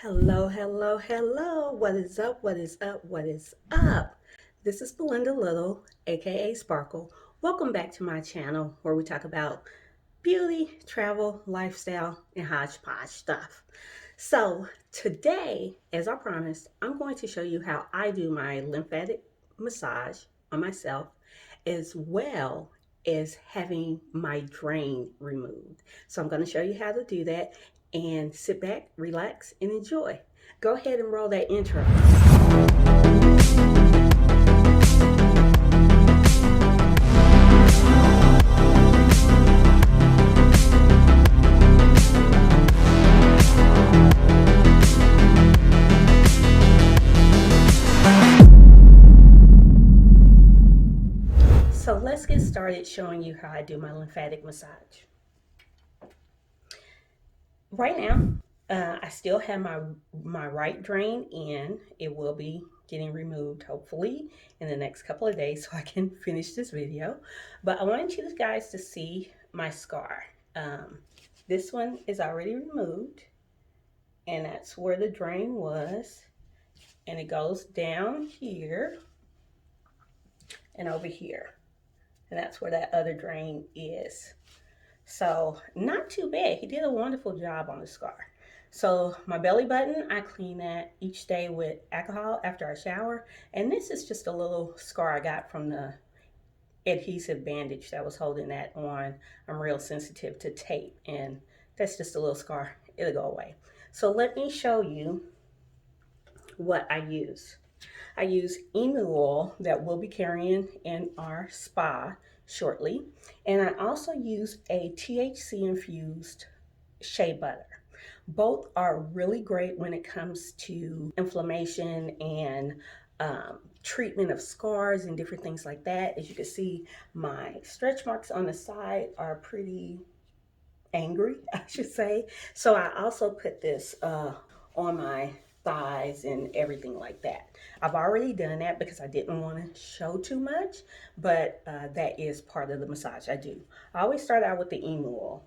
Hello, hello, hello. What is up? What is up? What is up? This is Belinda Little, aka Sparkle. Welcome back to my channel where we talk about beauty, travel, lifestyle, and hodgepodge stuff. So, today, as I promised, I'm going to show you how I do my lymphatic massage on myself as well as having my drain removed. So, I'm going to show you how to do that and sit back, relax, and enjoy. Go ahead and roll that intro. So let's get started showing you how I do my lymphatic massage. Right now, I still have my right drain in. It will be getting removed hopefully in the next couple of days so I can finish this video. But I wanted you guys to see my scar. This one is already removed, and that's where the drain was. And it goes down here and over here. And that's where that other drain is. So not too bad. He did a wonderful job on the scar. So my belly button, I clean that each day with alcohol after I shower. And this is just a little scar I got from the adhesive bandage that was holding that on. I'm real sensitive to tape, and that's just a little scar. It'll go away. So let me show you what I use. I use Emu Oil that we'll be carrying in our spa shortly. And I also use a THC infused shea butter. Both are really great when it comes to inflammation and treatment of scars and different things like that. As you can see, my stretch marks on the side are pretty angry, I should say. So I also put this on my thighs and everything like that. I've already done that because I didn't want to show too much, but that is part of the massage I do. I always start out with the Emu Oil,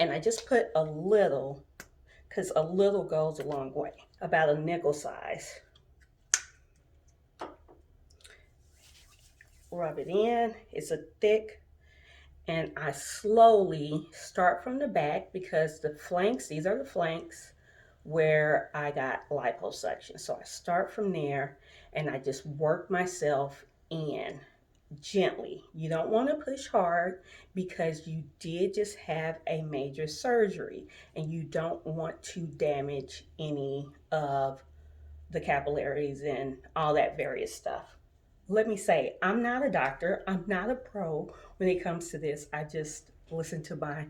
and I just put a little, because a little goes a long way, about a nickel size. Rub it in. It's a thick, and I slowly start from the back because the flanks, these are the flanks where I got liposuction. So I start from there and I just work myself in gently. You don't want to push hard because you did just have a major surgery and you don't want to damage any of the capillaries and all that various stuff. Let me say, I'm not a doctor. I'm not a pro when it comes to this. I just listened to my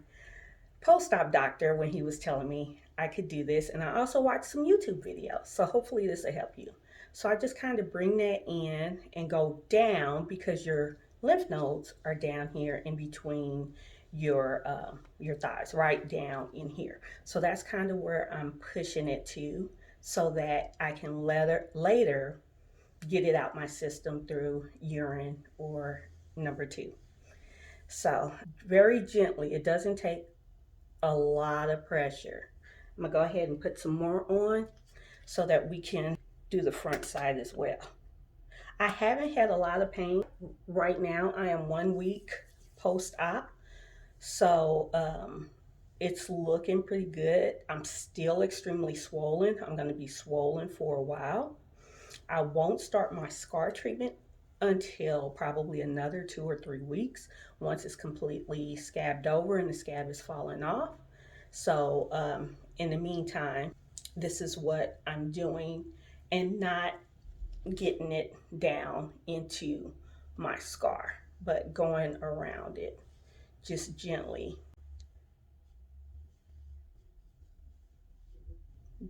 post-op doctor when he was telling me I could do this, and I also watched some YouTube videos, so hopefully this will help you. So I just kind of bring that in and go down because your lymph nodes are down here in between your thighs, right down in here. So that's kind of where I'm pushing it to, so that I can later get it out my system through urine or number two. So very gently, it doesn't take a lot of pressure. I'm gonna go ahead and put some more on so that we can do the front side as well. I haven't had a lot of pain. Right now I am 1 week post-op, so it's looking pretty good. I'm still extremely swollen. I'm gonna be swollen for a while. I won't start my scar treatment until probably another 2 or 3 weeks once it's completely scabbed over and the scab is falling off. So in the meantime, this is what I'm doing and not getting it down into my scar, but going around it just gently,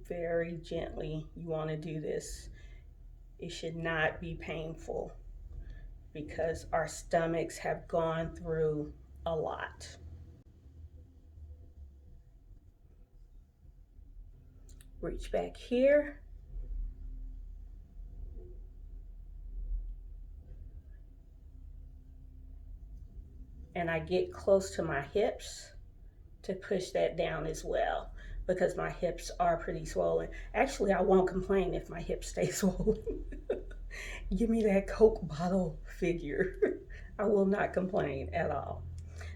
very gently. You want to do this. It should not be painful because our stomachs have gone through a lot. Reach back here. And I get close to my hips to push that down as well. because my hips are pretty swollen. Actually, I won't complain if my hips stay swollen. Give me that Coke bottle figure. I will not complain at all.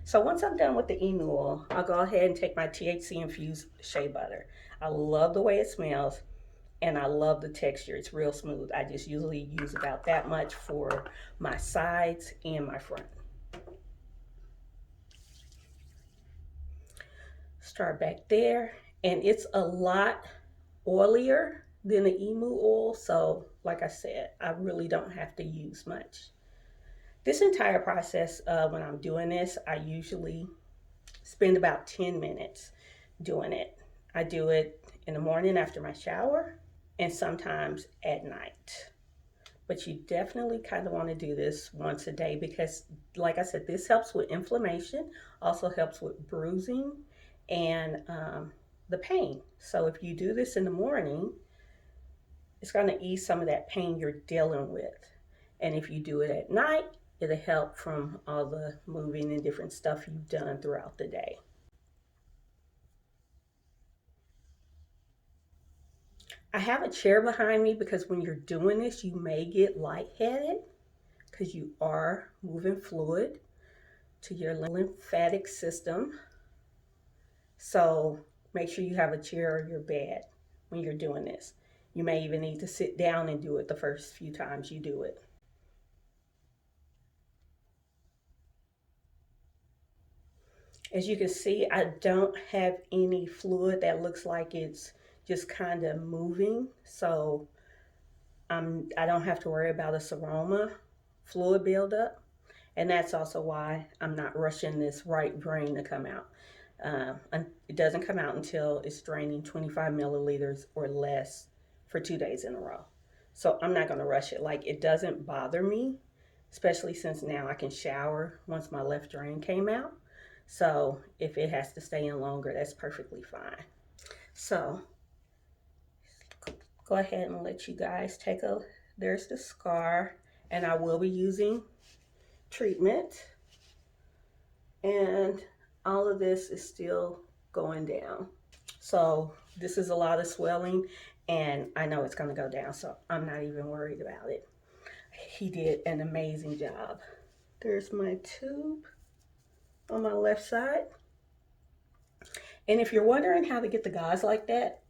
So once I'm done with the emu oil, I'll go ahead and take my THC infused shea butter. I love the way it smells and I love the texture. It's real smooth. I just usually use about that much for my sides and my front. Start back there, and it's a lot oilier than the emu oil, so like I said, I really don't have to use much. This entire process, when I'm doing this, I usually spend about 10 minutes doing it. I do it in the morning after my shower and sometimes at night. But you definitely kind of want to do this once a day because, like I said, this helps with inflammation, also helps with bruising and the pain. So if you do this in the morning, it's going to ease some of that pain you're dealing with. And if you do it at night, it'll help from all the moving and different stuff you've done throughout the day. I have a chair behind me because when you're doing this, you may get lightheaded because you are moving fluid to your lymphatic system. So make sure you have a chair or your bed when you're doing this. You may even need to sit down and do it the first few times you do it. As you can see, I don't have any fluid that looks like it's just kind of moving. So I don't have to worry about a seroma fluid buildup. And that's also why I'm not rushing this right drain to come out. It doesn't come out until it's draining 25 milliliters or less for 2 days in a row. So I'm not going to rush it. Like, it doesn't bother me, especially since now I can shower once my left drain came out. So if it has to stay in longer, that's perfectly fine. So go ahead and let you guys take a, there's the scar, and I will be using treatment, and all of this is still going down. So this is a lot of swelling, and I know it's going to go down, so I'm not even worried about it. He did an amazing job. There's my tube on my left side. And if you're wondering how to get the gauze like that,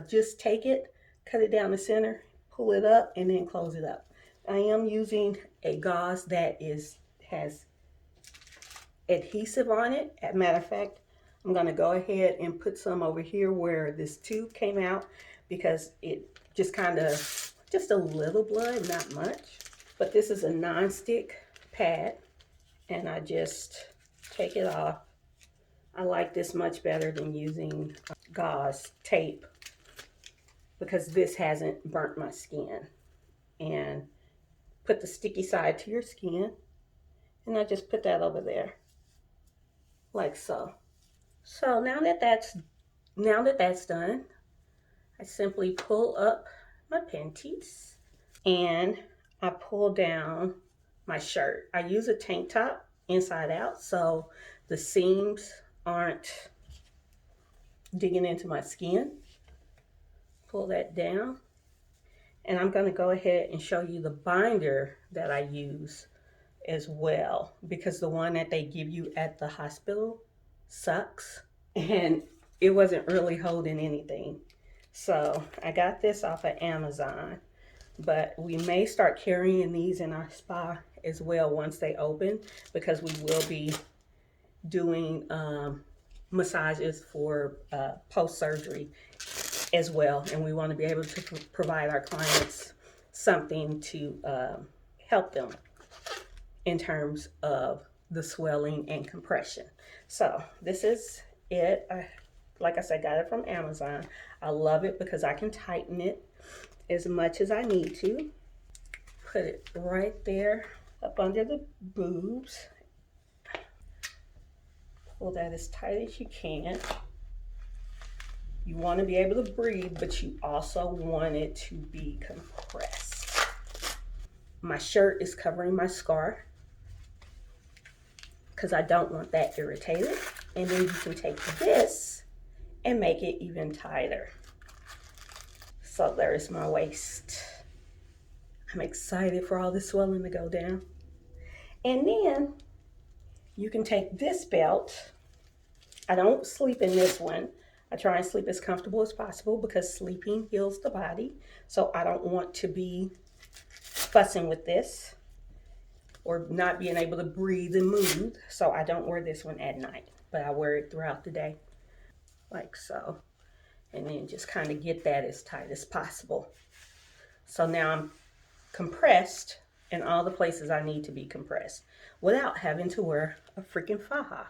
just take it, cut it down the center, pull it up, and then close it up. I am using a gauze that has adhesive on it. As a matter of fact, I'm going to go ahead and put some over here where this tube came out because it just kind of, just a little blood, not much. But this is a non-stick pad, and I just take it off. I like this much better than using gauze tape because this hasn't burnt my skin. And put the sticky side to your skin, and I just put that over there like so. So now that that's done, I simply pull up my panties and I pull down my shirt. I use a tank top inside out so the seams aren't digging into my skin. Pull that down, and I'm going to go ahead and show you the binder that I use as well, because the one that they give you at the hospital sucks and it wasn't really holding anything. So I got this off of Amazon, but we may start carrying these in our spa as well once they open, because we will be doing massages for post-surgery as well, and we want to be able to provide our clients something to help them in terms of the swelling and compression. So this is it. Like I said, got it from Amazon. I love it because I can tighten it as much as I need to. Put it right there up under the boobs. Pull that as tight as you can. You want to be able to breathe, but you also want it to be compressed. My shirt is covering my scar because I don't want that irritated. And then you can take this and make it even tighter. So there's my waist. I'm excited for all this swelling to go down. And then you can take this belt. I don't sleep in this one. I try and sleep as comfortable as possible because sleeping heals the body. So I don't want to be fussing with this or not being able to breathe and move. So I don't wear this one at night, but I wear it throughout the day, like so. And then just kind of get that as tight as possible. So now I'm compressed in all the places I need to be compressed without having to wear a freaking faja.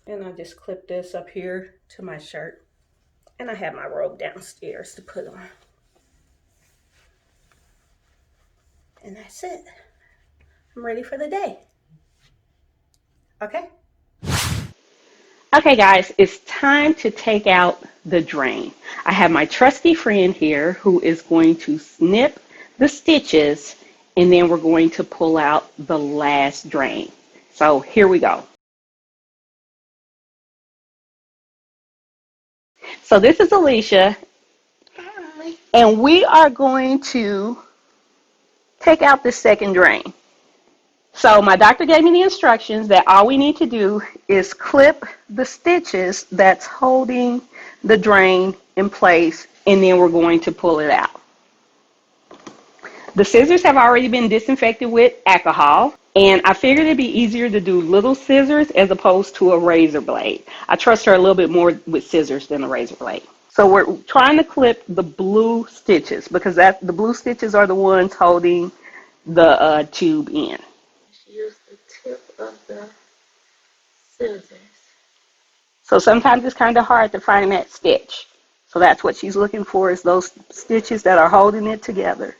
And I just clip this up here to my shirt. And I have my robe downstairs to put on. And that's it. I'm ready for the day. Okay? Okay, guys, it's time to take out the drain. I have my trusty friend here who is going to snip the stitches, and then we're going to pull out the last drain. So here we go. So this is Alicia, and we are going to take out the second drain. So my doctor gave me the instructions that all we need to do is clip the stitches that's holding the drain in place, and then we're going to pull it out. The scissors have already been disinfected with alcohol, and I figured it'd be easier to do little scissors as opposed to a razor blade. I trust her a little bit more with scissors than a razor blade. So we're trying to clip the blue stitches because the blue stitches are the ones holding the tube in. Use the tip of the scissors. So sometimes it's kind of hard to find that stitch. So that's what she's looking for, is those stitches that are holding it together.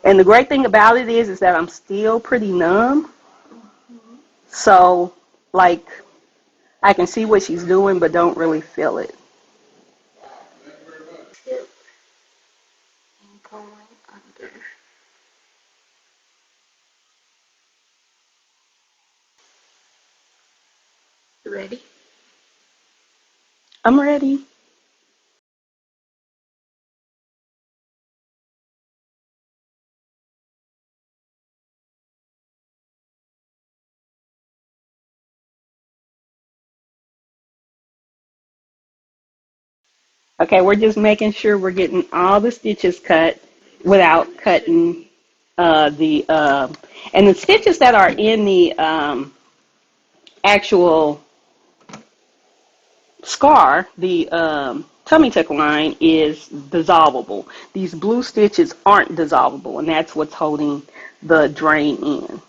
And the great thing about it is that I'm still pretty numb. So, like, I can see what she's doing, but don't really feel it. Tip and going under. You ready? I'm ready. Okay, we're just making sure we're getting all the stitches cut without cutting and the stitches that are in the actual scar, the tummy tuck line, is dissolvable. These blue stitches aren't dissolvable, and that's what's holding the drain in.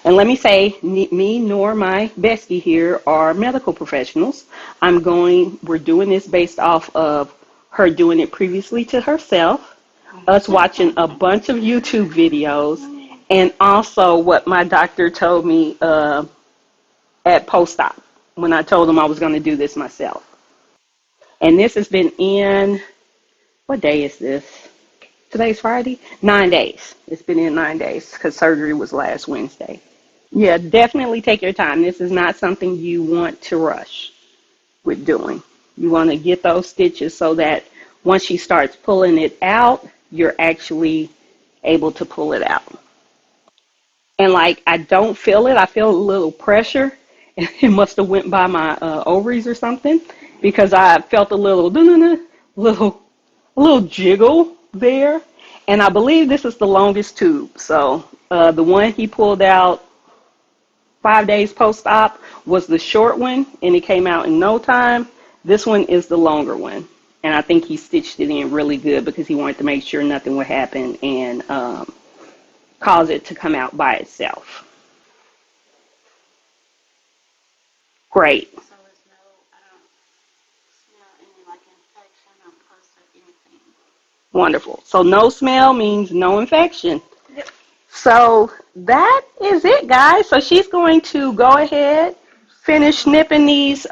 And let me say, me nor my bestie here are medical professionals. We're doing this based off of her doing it previously to herself, us watching a bunch of YouTube videos, and also what my doctor told me at post-op when I told him I was going to do this myself. And this has been in, what day is this? Today's Friday? 9 days. It's been in 9 days because surgery was last Wednesday. Yeah, definitely take your time. This is not something you want to rush with doing. You want to get those stitches so that once she starts pulling it out, you're actually able to pull it out. And like, I don't feel it. I feel a little pressure. It must have went by my ovaries or something, because I felt a little jiggle there. And I believe this is the longest tube. So the one he pulled out 5 days post-op was the short one, and it came out in no time. This one is the longer one, and I think he stitched it in really good because he wanted to make sure nothing would happen and cause it to come out by itself. Great. So there's no, I don't smell any like infection or pus or anything. Wonderful. So no smell means no infection. Yep. So that is it, guys. So she's going to go ahead, finish nipping these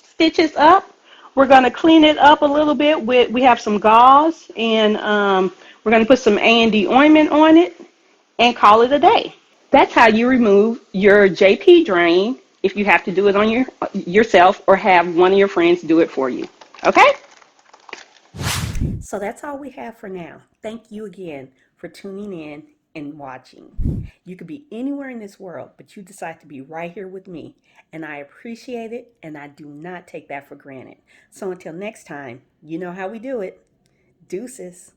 stitches up. We're going to clean it up a little bit we have some gauze, and we're going to put some A&D ointment on it and call it a day. That's how you remove your JP drain if you have to do it on yourself, or have one of your friends do it for you. Okay? So that's all we have for now. Thank you again for tuning in and watching. You could be anywhere in this world, but you decide to be right here with me. And I appreciate it, and I do not take that for granted. So until next time, you know how we do it. Deuces.